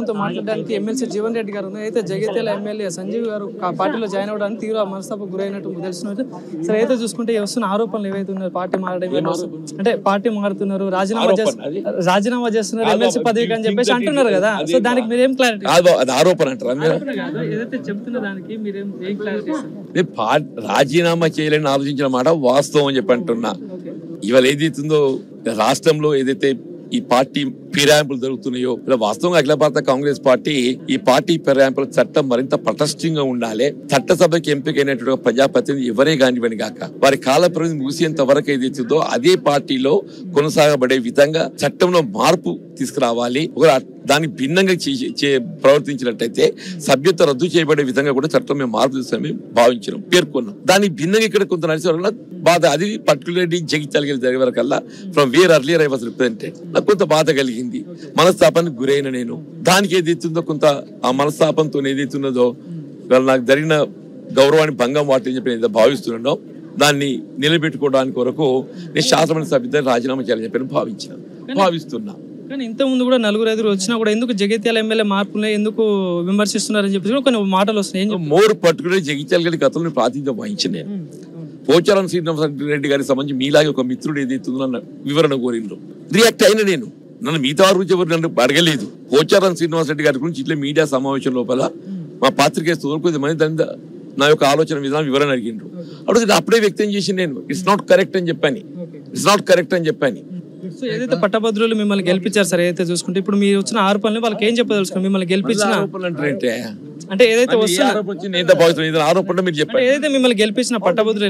మాట్లాడడానికి ఎమ్మెల్సీ జీవన్ రెడ్డి గారు అయితే జగిత్యాల ఎమ్మెల్యే సంజీవ్ గారు పార్టీలో జాయిన్ అవ్వడానికి తీవ్ర మనస్తాపకు గురైనట్టు తెలిసినట్టు సరే అయితే చూసుకుంటే వస్తున్న ఆరోపణలు ఏవైతే ఉన్నారు పార్టీ మారడం అంటే పార్టీ మారుతున్నారు రాజీనామా చేస్తున్నారు ఎమ్మెల్సీ పదవికి అని చెప్పేసి అంటున్నారు కదా సో దానికి మీరేం క్లారిటీ ఆరోపణ అంటారా ఏదైతే చెప్తున్న దానికి మీరేం ఏం క్లారిటీ రాజీనామా చేయాలని ఆలోచించిన మాట వాస్తవం అని చెప్పి అంటున్నా ఇవాళ ఏదైతుందో రాష్ట్రంలో ఏదైతే ఈ పార్టీ ఫిరాయింపులు జరుగుతున్నాయో ఇలా వాస్తవంగా అఖిల భారత కాంగ్రెస్ పార్టీ ఈ పార్టీ ఫిరాయింపుల చట్టం మరింత పటిష్టంగా ఉండాలి. చట్టసభకి ఎంపికైనటువంటి ప్రజాప్రతినిధి ఎవరే కానివ్వని గాక వారి కాల పరిమితి ముగిసేంత వరకు ఏదైతుందో అదే పార్టీలో కొనసాగబడే విధంగా చట్టంలో మార్పు తీసుకురావాలి. దానికి భిన్నంగా ప్రవర్తించినట్టయితే సభ్యత్వ రద్దు చేయబడే విధంగా కూడా చట్టం మేము మార్పు తీసుకుని భావించినాం పేర్కొన్నాం. దానికి భిన్నంగా ఇక్కడ కొంత నడిచే బాధ అది పర్టికులర్లీ జగిత్యాల జరిగే వరకల్లా from where earlier I was represented నాకు కొంత బాధ కలిగింది. మనస్తాపానికి గురైన నేను దానికి ఏదైతుందో కొంత ఆ మనస్తాపంతో ఏదైతున్నదో ఇవాళ నాకు జరిగిన గౌరవాన్ని భంగం వాటిని చెప్పి నేను భావిస్తున్నానో దాన్ని నిలబెట్టుకోవడానికి వరకు నేను శాసనమండలి సభ్యులు రాజీనామా చేయాలని చెప్పి భావిస్తున్నా. కానీ ఇంత ముందు కూడా నలుగురు ఐదుగురు వచ్చినా కూడా ఎందుకు జగిత్యాల ఎమ్మెల్యే మార్పులే ఎందుకు విమర్శిస్తున్నారని చెప్పి కొన్ని మాటలు వస్తున్నాయి. మోర్ పర్టికులర్ జగిత్యాల గారి గతంలో ప్రాతినిధ్యం వహించిన పోచారం శ్రీనివాస రెడ్డి గారికి సంబంధించి మీలాగే ఒక మిత్రుడు ఏదైతుందో నన్ను వివరణ కోరిండ్రు రియాక్ట్ అయిన నేను నన్ను మిగతా గురించి ఎవరు నన్ను అడగలేదు. పోచారం శ్రీనివాస రెడ్డి గారి గురించి ఇట్లా మీడియా సమావేశం లోపల మా పాత్రికేయులు కొద్ది మంది నా యొక్క ఆలోచన విధానం వివరణ అడిగిండ్రు. అప్పుడు అప్పుడే వ్యక్తం చేసి నేను ఇట్స్ నాట్ కరెక్ట్ అని చెప్పాను. సో ఏదైతే పట్టభద్రులు మిమ్మల్ని గెలిపించారు సార్ ఏదైతే చూసుకుంటే ఇప్పుడు మీరు వచ్చిన ఆరోపణలు వాళ్ళకి ఏం చెప్పదలుచుకున్నారు మిమ్మల్ని గెలిపించిన అంటే ఏదైతే వస్తున్న ఆరోపణ మీరు చెప్పండి ఏదైతే మిమ్మల్ని గెలిపించిన పట్టభద్రులు